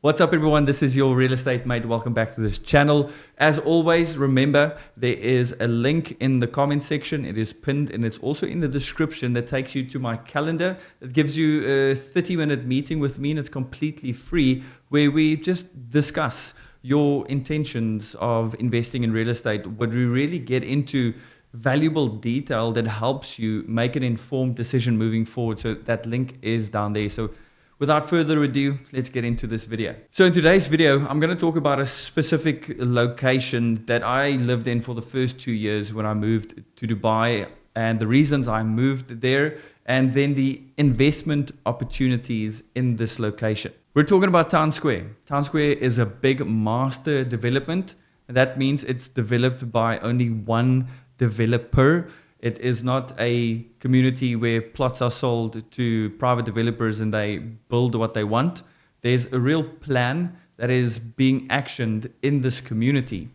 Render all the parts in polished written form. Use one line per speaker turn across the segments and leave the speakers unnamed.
What's up everyone, this is your real estate mate. Welcome back to this channel. As always, remember there is a link in the comment section. It is pinned and it's also in the description that takes you to my calendar. It gives you a 30-minute meeting with me and it's completely free where we just discuss your intentions of investing in real estate, but we really get into valuable detail that helps you make an informed decision moving forward. So that link is down there. So without further ado, let's get into this video. So in today's video, I'm going to talk about a specific location that I lived in for the first 2 years when I moved to Dubai and the reasons I moved there, and then the investment opportunities in this location. We're talking about Town Square. Town Square is a big master development. And that means it's developed by only one developer. It is not a community where plots are sold to private developers and they build what they want. There's a real plan that is being actioned in this community.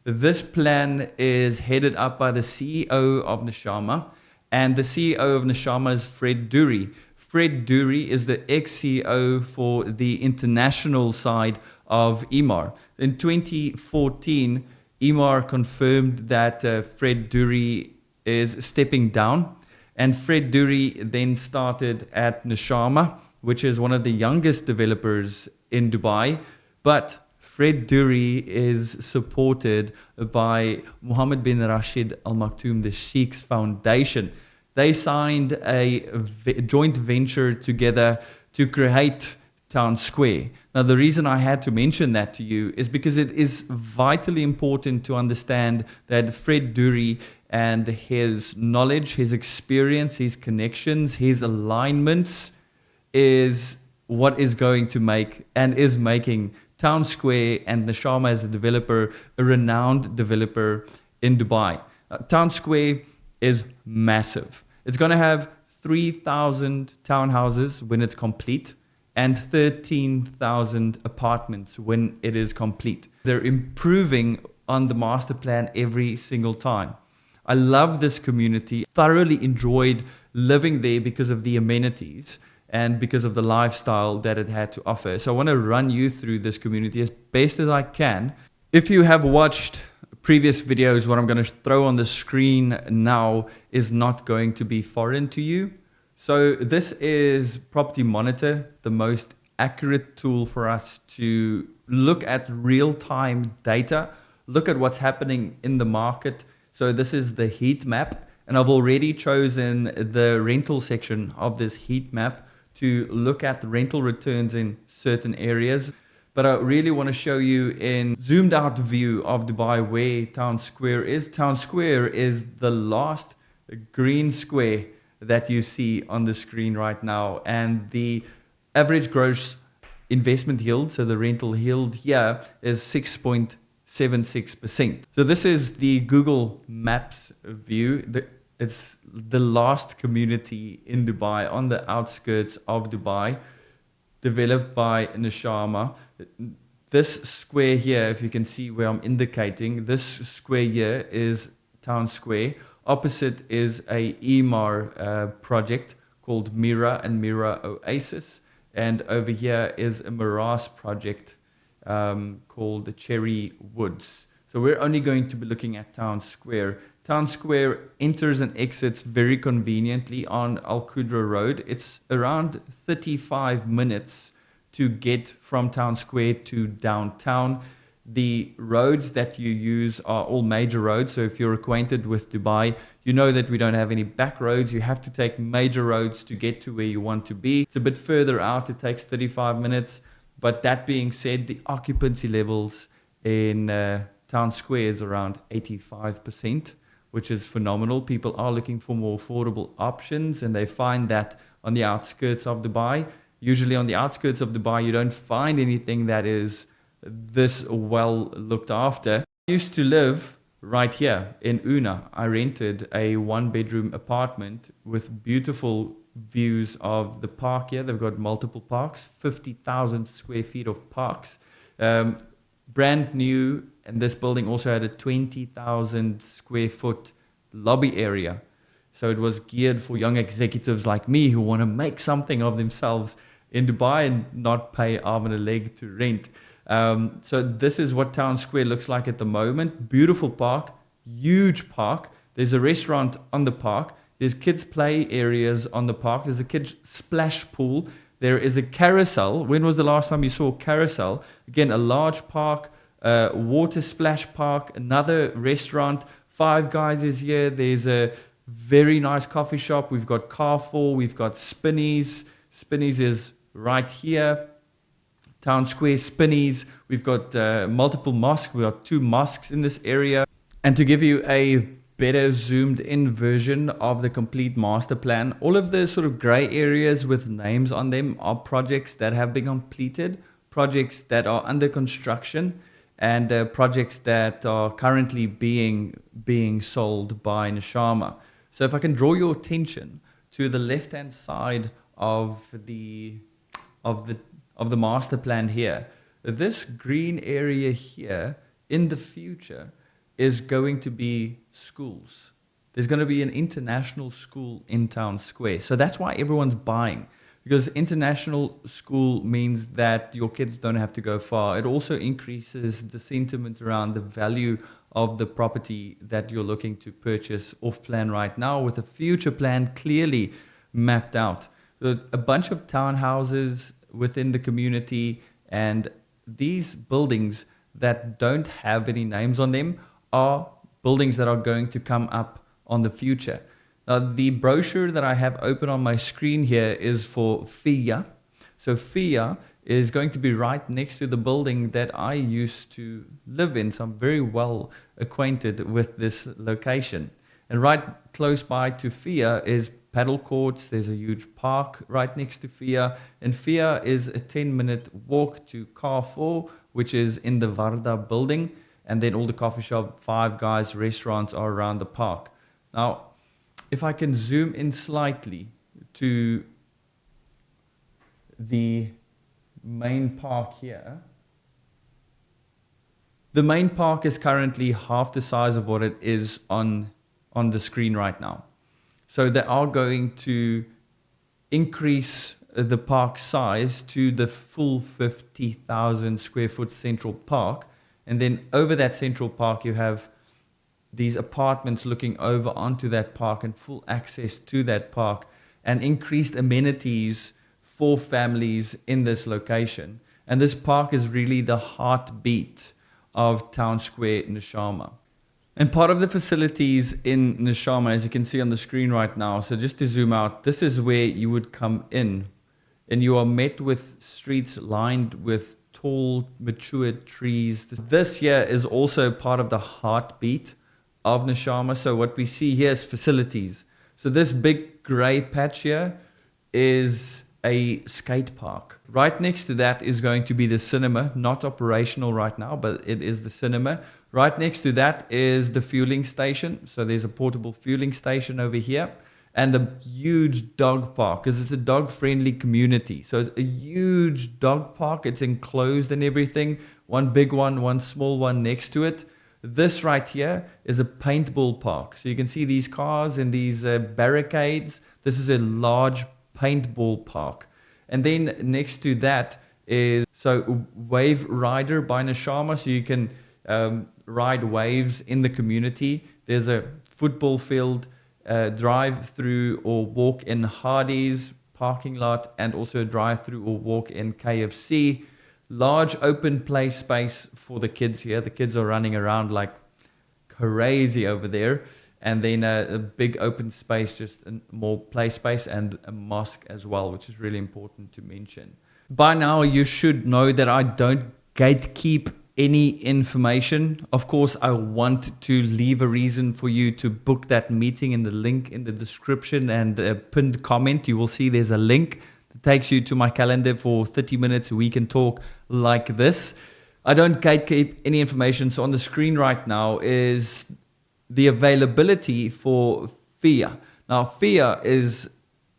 This plan is headed up by the CEO of Nshama, and the CEO of Nshama is Fred Dury. Fred Dury is the ex-CEO for the international side of Emaar. In 2014, Emaar confirmed that Fred Dury is stepping down, and Fred Dury then started at Nshama, which is one of the youngest developers in Dubai. But Fred Dury is supported by Mohammed bin Rashid Al Maktoum, the Sheikh's Foundation. They signed a joint venture together to create Town Square. Now, the reason I had to mention that to you is because it is vitally important to understand that Fred Dury and his knowledge, his experience, his connections, his alignments is what is going to make and is making Town Square and Nshama as a developer a renowned developer in Dubai. Town Square is massive. It's going to have 3,000 townhouses when it's complete and 13,000 apartments when it is complete. They're improving on the master plan every single time. I love this community, thoroughly enjoyed living there because of the amenities and because of the lifestyle that it had to offer. So I want to run you through this community as best as I can. If you have watched previous videos, what I'm going to throw on the screen now is not going to be foreign to you. So this is Property Monitor, the most accurate tool for us to look at real-time data, look at what's happening in the market. So this is the heat map, and I've already chosen the rental section of this heat map to look at the rental returns in certain areas. But I really want to show you in zoomed out view of Dubai where Town Square is. Town Square is the last green square that you see on the screen right now, and the average gross investment yield, so the rental yield here, is 6.76%. So this is the Google Maps view. It's the last community in Dubai on the outskirts of Dubai, developed by Nshama. This square here, if you can see where I'm indicating, this square here is Town Square. Opposite is a Emaar project called Mira and Mira Oasis. And over here is a Miras project called the Cherry Woods. So we're only going to be looking at Town Square. Town Square enters and exits very conveniently on Qudra Road. It's around 35 minutes to get from Town Square to downtown. The roads that you use are all major roads. So if you're acquainted with Dubai, you know that we don't have any back roads. You have to take major roads to get to where you want to be. It's a bit further out. It takes 35 minutes. But that being said, the occupancy levels in Town Square is around 85%, which is phenomenal. People are looking for more affordable options, and they find that on the outskirts of Dubai. Usually on the outskirts of Dubai, you don't find anything that is this well looked after. I used to live right here in Una. I rented a one-bedroom apartment with beautiful views of the park here. They've got multiple parks, 50,000 square feet of parks. Brand new, and this building also had a 20,000 square foot lobby area. So it was geared for young executives like me who want to make something of themselves in Dubai and not pay arm and a leg to rent. So this is what Town Square looks like at the moment. Beautiful park, huge park. There's a restaurant on the park. There's kids play areas on the park. There's a kids splash pool. There is a carousel. When was the last time you saw a carousel? Again, a large park, water splash park, another restaurant. Five Guys is here. There's a very nice coffee shop. We've got Carrefour. We've got Spinneys. Spinneys is right here. Town Square Spinneys. We've got multiple mosques. We've got 2 mosques in this area. And to give you a better zoomed in version of the complete master plan, all of the sort of gray areas with names on them are projects that have been completed, projects that are under construction, and projects that are currently being sold by Nshama. So if I can draw your attention to the left hand side of the master plan here, this green area here in the future is going to be schools. There's going to be an international school in Town Square. So that's why everyone's buying, because international school means that your kids don't have to go far. It also increases the sentiment around the value of the property that you're looking to purchase off plan right now, with a future plan clearly mapped out. There's a bunch of townhouses within the community, and these buildings that don't have any names on them are buildings that are going to come up on the future. Now, the brochure that I have open on my screen here is for Fia. So Fia is going to be right next to the building that I used to live in. So I'm very well acquainted with this location. And right close by to Fia is paddle courts. There's a huge park right next to Fia. And Fia is a 10-minute walk to Carrefour, which is in the Varda building. And then all the coffee shop, Five Guys, restaurants are around the park. Now, if I can zoom in slightly to the main park here. The main park is currently half the size of what it is on the screen right now. So they are going to increase the park size to the full 50,000 square foot central park. And then over that central park, you have these apartments looking over onto that park and full access to that park, and increased amenities for families in this location. And this park is really the heartbeat of Town Square Nshama. And part of the facilities in Nshama, as you can see on the screen right now, so just to zoom out, this is where you would come in, and you are met with streets lined with tall, mature trees. This here is also part of the heartbeat of Nshama. So what we see here is facilities. So this big gray patch here is a skate park. Right next to that is going to be the cinema, not operational right now, but it is the cinema. Right next to that is the fueling station. So there's a portable fueling station over here, and a huge dog park, because it's a dog-friendly community. So it's a huge dog park. It's enclosed and everything. One big one small one next to it. This right here is a paintball park. So you can see these cars and these barricades. This is a large paintball park. And then next to that is Wave Rider by Nshama. So you can ride waves in the community. There's a football field, drive-through or walk-in Hardee's parking lot, and also drive-through or walk-in KFC. Large open play space for the kids here. The kids are running around like crazy over there. And then a big open space, just more play space, and a mosque as well, which is really important to mention. By now, you should know that I don't gatekeep any information. Of course, I want to leave a reason for you to book that meeting in the link in the description and a pinned comment. You will see there's a link that takes you to my calendar for 30 minutes. We can talk like this. I don't gatekeep any information. So on the screen right now is the availability for Fia. Now, Fia is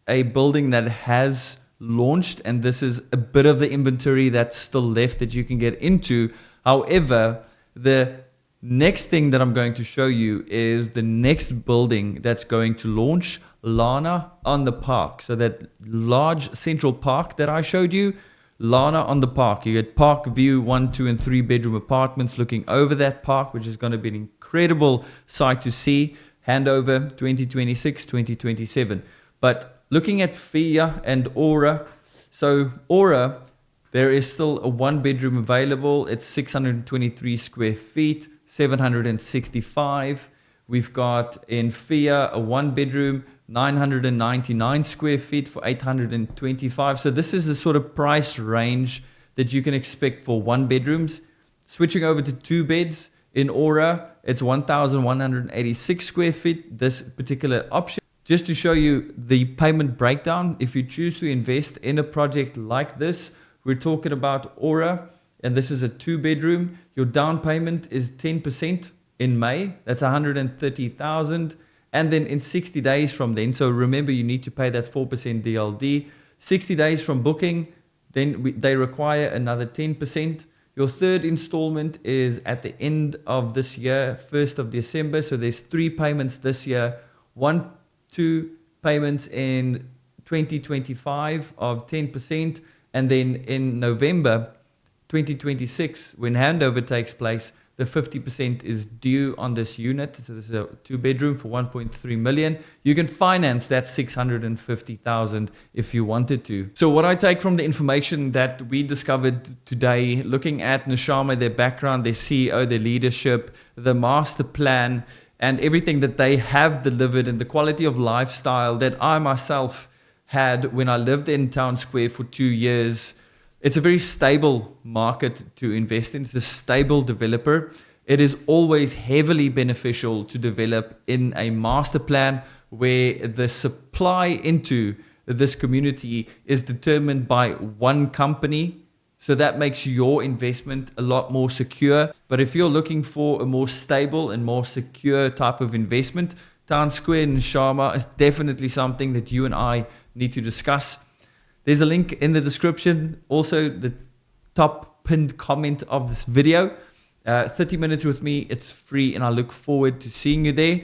a building that has launched, and this is a bit of the inventory that's still left that you can get into. However, the next thing that I'm going to show you is the next building that's going to launch Lana on the park. So that large central park that I showed you, Lana on the park. You get park view, 1, 2, and 3 bedroom apartments looking over that park, which is going to be an incredible sight to see. Handover 2026, 2027. But looking at Fia and Aura, so Aura, there is still a 1 bedroom available. It's 623 square feet, 765. We've got in Fia a 1 bedroom, 999 square feet for 825. So this is the sort of price range that you can expect for 1 bedrooms. Switching over to 2 beds in Aura, it's 1,186 square feet, this particular option. Just to show you the payment breakdown, if you choose to invest in a project like this, we're talking about Aura, and this is a 2 bedroom. Your down payment is 10% in May. That's 130,000. And then in 60 days from then, so remember you need to pay that 4% DLD. 60 days from booking, then they require another 10%. Your third installment is at the end of this year, 1st of December. So there's 3 payments this year, 2 payments in 2025 of 10%. And then in November 2026, when handover takes place, the 50% is due on this unit. So this is a 2 bedroom for 1.3 million. You can finance that 650,000 if you wanted to. So what I take from the information that we discovered today, looking at Nshama, their background, their CEO, their leadership, the master plan, and everything that they have delivered, and the quality of lifestyle that I myself had when I lived in Town Square for 2 years. It's a very stable market to invest in. It's a stable developer. It is always heavily beneficial to develop in a master plan where the supply into this community is determined by one company. So that makes your investment a lot more secure. But if you're looking for a more stable and more secure type of investment, Town Square and Nshama is definitely something that you and I need to discuss. There's a link in the description. Also, the top pinned comment of this video. 30 minutes with me. It's free, and I look forward to seeing you there.